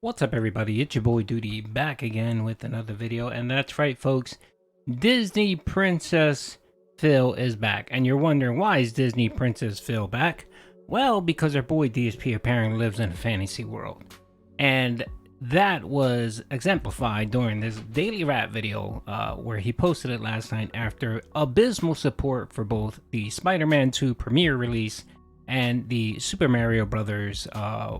What's up, everybody? It's your boy Duty back again with another video, and that's right, folks. Disney Princess Phil is back, and you're wondering, why is Disney Princess Phil back? Well, because our boy DSP apparently lives in a fantasy world, and that was exemplified during this daily rap video where he posted it last night after abysmal support for both the Spider-Man 2 premiere release and the Super Mario Brothers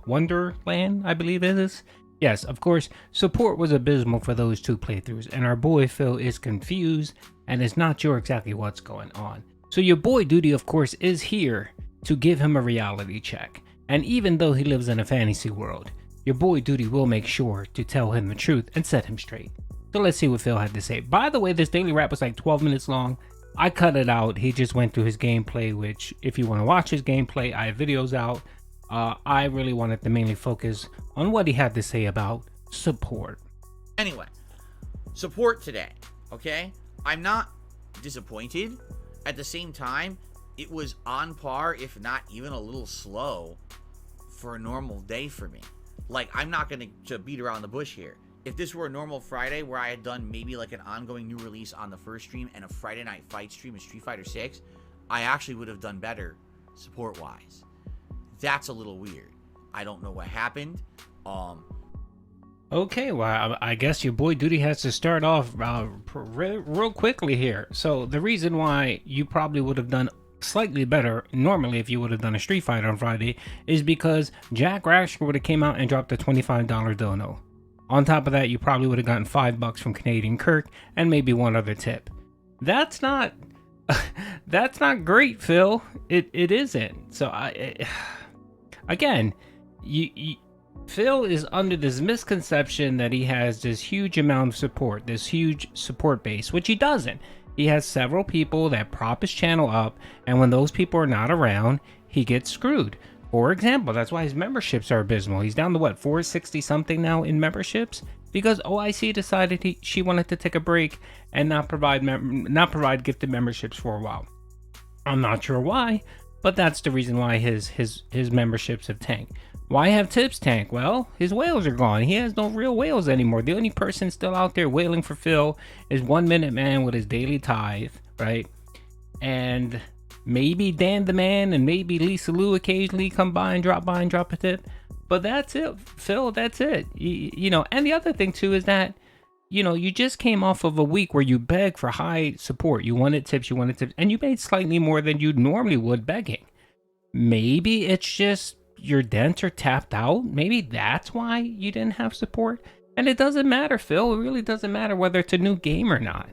Wonderland, I believe it is. Yes, of course, support was abysmal for those two playthroughs, and our boy Phil is confused and is not sure exactly what's going on. So your boy Duty, of course, is here to give him a reality check. And even though he lives in a fantasy world, your boy Duty will make sure to tell him the truth and set him straight. So let's see what Phil had to say. By the way, this daily rap was like 12 minutes long. I cut it out. He just went through his gameplay, which if you want to watch his gameplay, I have videos out. I really wanted to mainly focus on what he had to say about support. Anyway, support today, okay? I'm not disappointed. At the same time, it was on par, if not even a little slow, for a normal day for me. Like, I'm not going to beat around the bush here. If this were a normal Friday where I had done maybe like an ongoing new release on the first stream and a Friday night fight stream in Street Fighter 6, I actually would have done better support-wise. That's a little weird. I don't know what happened. Okay, well, I guess your boy Duty has to start off real quickly here. So the reason why you probably would have done slightly better normally if you would have done a Street Fighter on Friday is because Jack Rashford would have came out and dropped a $25 dono. On top of that, you probably would have gotten $5 from Canadian Kirk and maybe one other tip. That's not that's not great, Phil. It isn't. So again, Phil is under this misconception that he has this huge amount of support, this huge support base, which he doesn't. He has several people that prop his channel up, and when those people are not around, he gets screwed. For example, that's why his memberships are abysmal. He's down to what, 460 something now in memberships, because OIC decided she wanted to take a break and not provide gifted memberships for a while. I'm not sure why, but that's the reason why his memberships have tanked. Why have tips tank? Well, his whales are gone. He has no real whales anymore. The only person still out there whaling for Phil is 1 Minute Man with his daily tithe, right? And maybe Dan the Man and maybe Lisa Lou occasionally come by and drop a tip. But that's it, Phil. That's it. You know, and the other thing too is that, you know, you just came off of a week where you begged for high support. You wanted tips, and you made slightly more than you normally would begging. Maybe it's just your dents are tapped out. Maybe that's why you didn't have support. And it doesn't matter, Phil. It really doesn't matter whether it's a new game or not.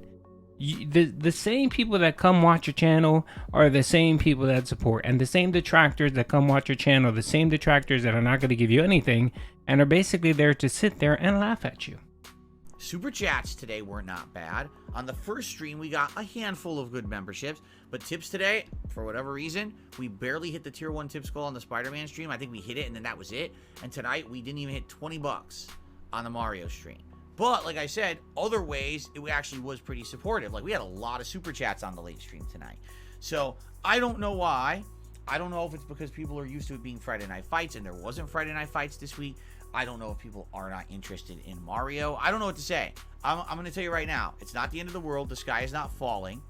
The same people that come watch your channel are the same people that support, and the same detractors that come watch your channel, the same detractors that are not going to give you anything and are basically there to sit there and laugh at you. Super chats today were not bad. On the first stream, we got a handful of good memberships, but tips today, for whatever reason, we barely hit the tier 1 tips goal on the Spider-Man stream. I think we hit it, and then that was it. And tonight, we didn't even hit 20 bucks on the Mario stream. But like I said, other ways, it actually was pretty supportive. Like, we had a lot of super chats on the late stream tonight. So I don't know why. I don't know if it's because people are used to it being Friday night fights, and there wasn't Friday night fights this week. I don't know if people are not interested in Mario. I don't know what to say. I'm going to tell you right now, it's not the end of the world. The sky is not falling.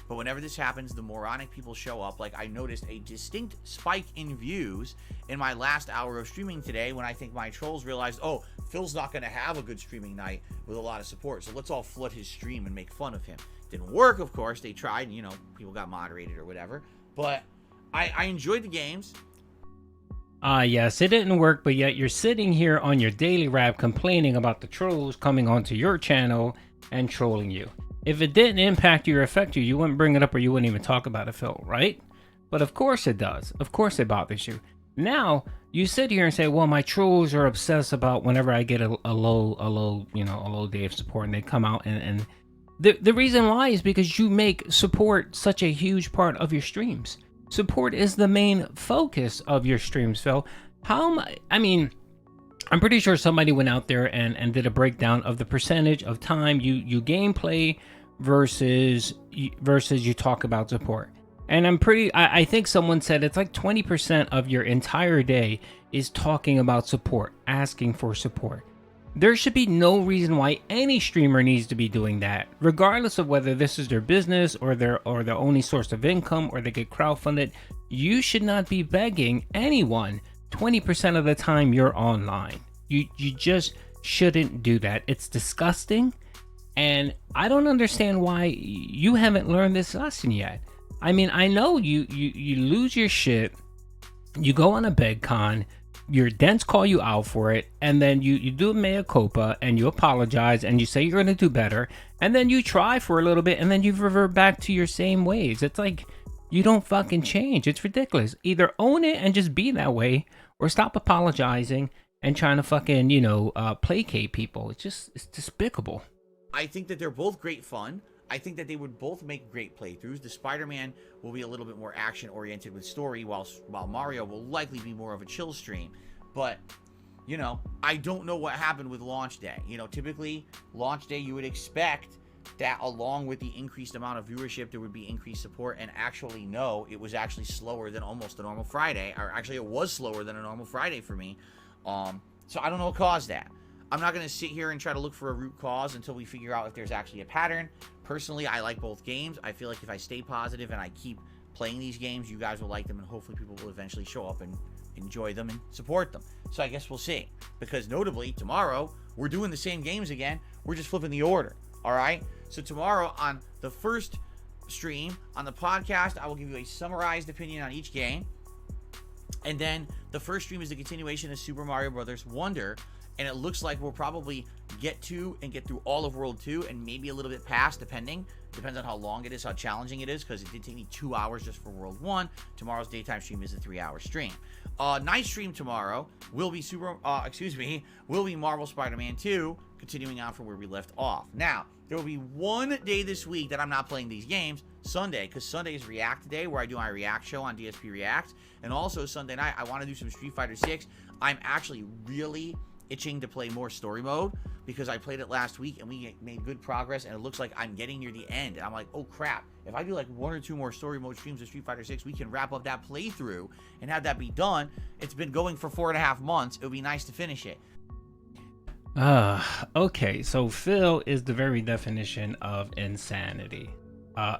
But whenever this happens, the moronic people show up. Like, I noticed a distinct spike in views in my last hour of streaming today when I think my trolls realized, oh, Phil's not going to have a good streaming night with a lot of support, so let's all flood his stream and make fun of him. Didn't work, of course. They tried, and, you know, people got moderated or whatever. But I enjoyed the games. Yes, it didn't work, but yet you're sitting here on your daily rap complaining about the trolls coming onto your channel and trolling you. If it didn't impact you or affect you, you wouldn't bring it up or you wouldn't even talk about it, Phil, right? But of course it does. Of course it bothers you. Now, you sit here and say, well, my trolls are obsessed about whenever I get a low day of support, and they come out and the reason why is because you make support such a huge part of your streams. Support is the main focus of your streams, Phil. I mean, I'm pretty sure somebody went out there and did a breakdown of the percentage of time you gameplay versus you talk about support. And I think someone said it's like 20% of your entire day is talking about support, asking for support. There should be no reason why any streamer needs to be doing that, regardless of whether this is their business or their only source of income or they get crowdfunded. You should not be begging anyone 20% of the time you're online. You just shouldn't do that. It's disgusting, and I don't understand why you haven't learned this lesson yet. I mean, I know you lose your shit, you go on a beg con, your dents call you out for it, and then you do a mea culpa and you apologize and you say you're going to do better, and then you try for a little bit and then you revert back to your same ways. It's like you don't fucking change. It's ridiculous. Either own it and just be that way, or stop apologizing and trying to fucking, placate people. It's despicable. I think that they're both great fun. I think that they would both make great playthroughs. The Spider-Man will be a little bit more action-oriented with story, while Mario will likely be more of a chill stream. But, I don't know what happened with launch day. Typically, launch day, you would expect that along with the increased amount of viewership, there would be increased support. And actually, no, it was actually slower than almost a normal Friday. Or actually, it was slower than a normal Friday for me. So I don't know what caused that. I'm not going to sit here and try to look for a root cause until we figure out if there's actually a pattern. Personally, I like both games. I feel like if I stay positive and I keep playing these games, you guys will like them, and hopefully people will eventually show up and enjoy them and support them. So I guess we'll see. Because notably, tomorrow, we're doing the same games again. We're just flipping the order. All right? So tomorrow on the first stream, on the podcast, I will give you a summarized opinion on each game. And then the first stream is the continuation of Super Mario Brothers Wonder. And it looks like we'll probably get through all of World 2 and maybe a little bit past, depends on how long it is, how challenging it is, because it did take me 2 hours just for World 1. Tomorrow's daytime stream is a 3-hour stream. Night stream tomorrow will be Marvel Spider-Man 2, continuing on from where we left off. Now, there will be one day this week that I'm not playing these games, Sunday, because Sunday is React Day, where I do my React show on DSP React. And also Sunday night, I want to do some Street Fighter 6. I'm actually really itching to play more story mode because I played it last week and we made good progress, and it looks like I'm getting near the end. And I'm like, oh crap, if I do like 1 or 2 more story mode streams of Street Fighter 6, we can wrap up that playthrough and have that be done. It's been going for 4.5 months. It would be nice to finish it. Okay, so Phil is the very definition of insanity.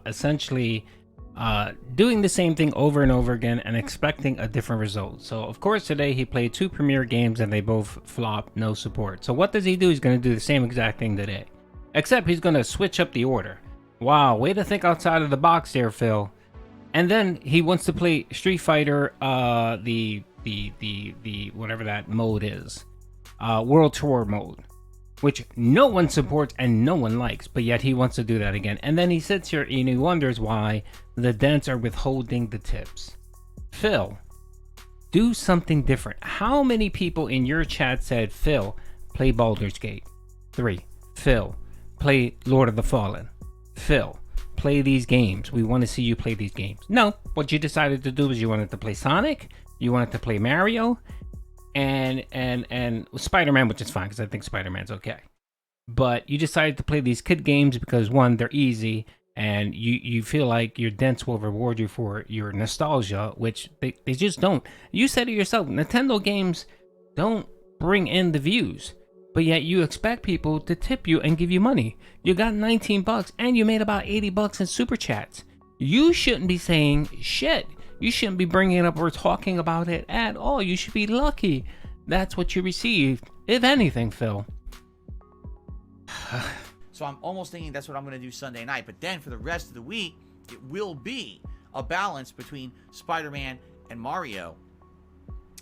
Essentially doing the same thing over and over again and expecting a different result. So of course today he played 2 premiere games and they both flopped, no support. So what does he do? He's going to do the same exact thing today, except he's going to switch up the order. Wow, way to think outside of the box there, Phil. And then he wants to play Street Fighter, the whatever that mode is, World Tour mode, which no one supports and no one likes, but yet he wants to do that again. And then he sits here and he wonders why the Dents are withholding the tips. Phil, do something different. How many people in your chat said, Phil, play Baldur's Gate 3? Phil, play Lord of the Fallen. Phil, play these games. We want to see you play these games. No, what you decided to do is you wanted to play Sonic, you wanted to play Mario, and Spider-Man, which is fine because I think Spider-Man's okay. But you decided to play these kid games because, one, they're easy, and you feel like your dents will reward you for your nostalgia, which they just don't. You said it yourself, Nintendo games don't bring in the views, but yet you expect people to tip you and give you money. You got $19 and you made about $80 in super chats. You shouldn't be saying shit. You shouldn't be bringing it up or talking about it at all. You should be lucky that's what you received, if anything, Phil. So I'm almost thinking that's what I'm going to do Sunday night. But then for the rest of the week, it will be a balance between Spider-Man and Mario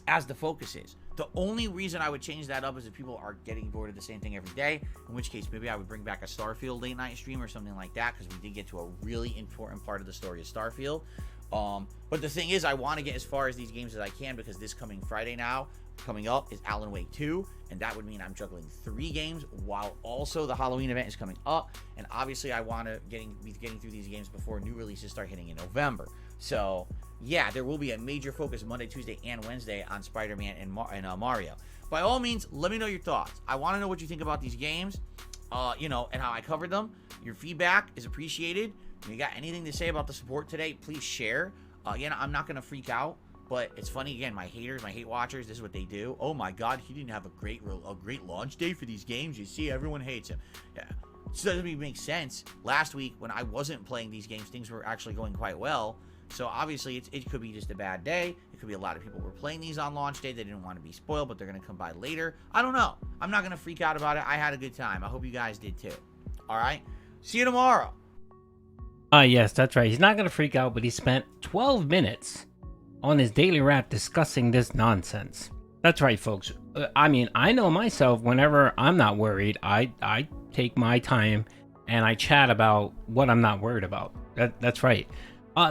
as the focus is. The only reason I would change that up is if people are getting bored of the same thing every day, in which case maybe I would bring back a Starfield late night stream or something like that, because we did get to a really important part of the story of Starfield. But the thing is, I want to get as far as these games as I can, because this coming Friday now, coming up, is Alan Wake 2, and that would mean I'm juggling 3 games while also the Halloween event is coming up. And obviously I want to be getting through these games before new releases start hitting in November. So yeah, there will be a major focus Monday, Tuesday, and Wednesday on Spider-Man and Mario. By all means, let me know your thoughts. I want to know what you think about these games, and how I covered them. Your feedback is appreciated. If you got anything to say about the support today, please share. Again, I'm not going to freak out, But it's funny again, my haters, my hate watchers, this is what they do. Oh my God, he didn't have a great launch day for these games. You see, everyone hates him. Yeah, it doesn't even make sense. Last week when I wasn't playing these games, things were actually going quite well. So obviously it could be just a bad day. It could be a lot of people were playing these on launch day. They didn't want to be spoiled, but they're going to come by later. I don't know. I'm not going to freak out about it. I had a good time. I hope you guys did too. All right. See you tomorrow. Yes, that's right. He's not going to freak out, but he spent 12 minutes on his daily rap discussing this nonsense. That's right, folks. I mean, I know myself, whenever I'm not worried, I take my time and I chat about what I'm not worried about. That's right.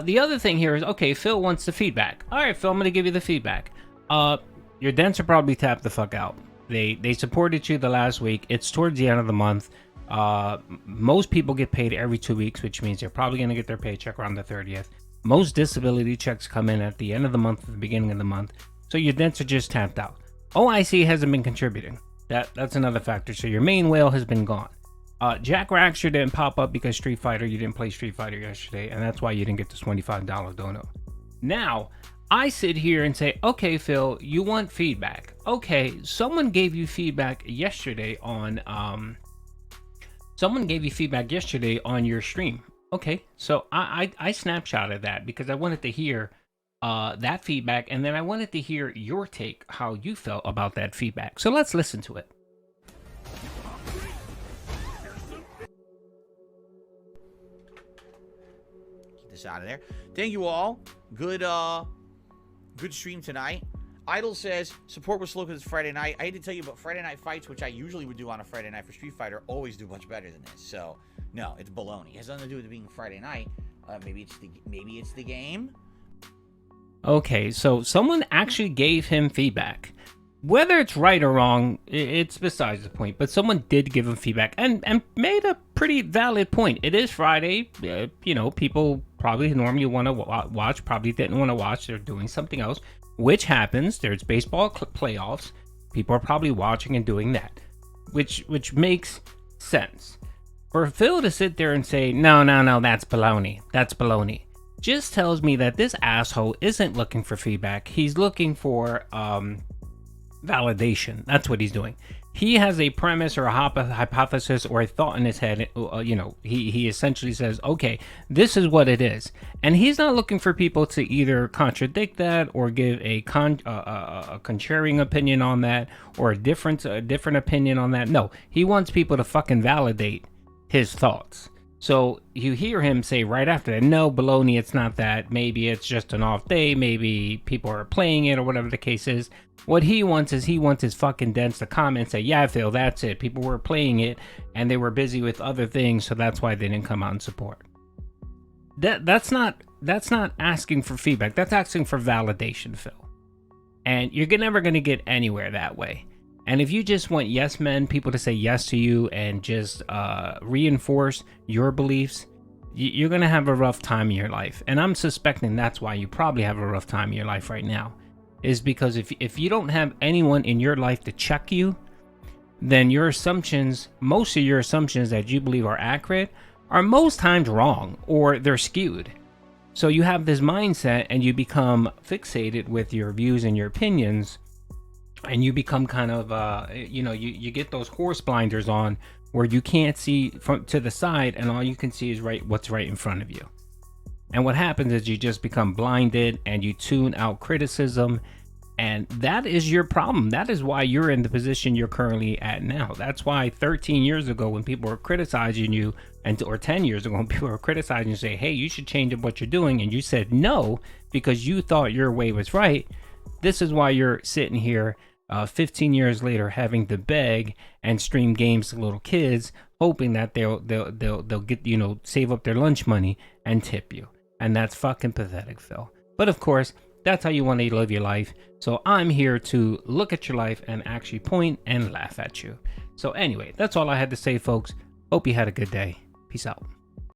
The other thing here is, okay, Phil wants the feedback. All right, Phil, I'm going to give you the feedback. Your dents are probably tapped the fuck out. They supported you the last week. It's towards the end of the month. Most people get paid every 2 weeks, which means they're probably going to get their paycheck around the 30th. Most disability checks come in at the end of the month, at the beginning of the month. So your dents are just tapped out. OIC hasn't been contributing. That's another factor. So your main whale has been gone. Jack Raxter didn't pop up because Street Fighter, you didn't play Street Fighter yesterday, and that's why you didn't get this $25 dono. Now, I sit here and say, okay, Phil, you want feedback. Okay, someone gave you feedback yesterday on your stream. Okay, so I snapshotted that because I wanted to hear that feedback, and then I wanted to hear your take, how you felt about that feedback. So let's listen to it. This out of there. Thank you all. Good stream tonight. Idol says support was slow because it's Friday night. I hate to tell you, but Friday night fights, which I usually would do on a Friday night for Street Fighter, always do much better than this. So no, it's baloney. It has nothing to do with it being Friday night. Maybe it's the game. Okay, so someone actually gave him feedback. Whether it's right or wrong, it's besides the point. But someone did give him feedback and made a pretty valid point. It is Friday. You know, people probably normally want to watch, probably didn't want to watch. They're doing something else, which happens. There's baseball playoffs. People are probably watching and doing that, which makes sense. For Phil to sit there and say, no, that's baloney. That's baloney. Just tells me that this asshole isn't looking for feedback. He's looking for validation. That's what he's doing. He has a premise or a hypothesis or a thought in his head. You know, he essentially says, okay, this is what it is. And he's not looking for people to either contradict that or give a contrarian opinion on that or a different opinion on that. No, he wants people to fucking validate his thoughts. So you hear him say right after that, no, baloney, it's not that. Maybe it's just an off day. Maybe people are playing it or whatever the case is. What he wants is his fucking dents to comment and say, yeah, Phil, that's it. People were playing it and they were busy with other things, so that's why they didn't come out and support. That's not asking for feedback. That's asking for validation, Phil. And you're never going to get anywhere that way. And if you just want yes men, people to say yes to you and just reinforce your beliefs, you're going to have a rough time in your life. And I'm suspecting that's why you probably have a rough time in your life right now. Is because if you don't have anyone in your life to check you, then your assumptions, most of your assumptions that you believe are accurate, are most times wrong or they're skewed. So you have this mindset and you become fixated with your views and your opinions. And you become kind of, you get those horse blinders on where you can't see to the side and all you can see is what's right in front of you. And what happens is you just become blinded and you tune out criticism. And that is your problem. That is why you're in the position you're currently at now. That's why 13 years ago when people were criticizing you, or 10 years ago when people were criticizing you, say, hey, you should change up what you're doing. And you said no because you thought your way was right. This is why you're sitting here 15 years later having to beg and stream games to little kids, hoping that they'll get, save up their lunch money and tip you. And that's fucking pathetic, Phil. But of course, that's how you want to live your life. So I'm here to look at your life and actually point and laugh at you. So anyway, that's all I had to say, folks. Hope you had a good day. Peace out.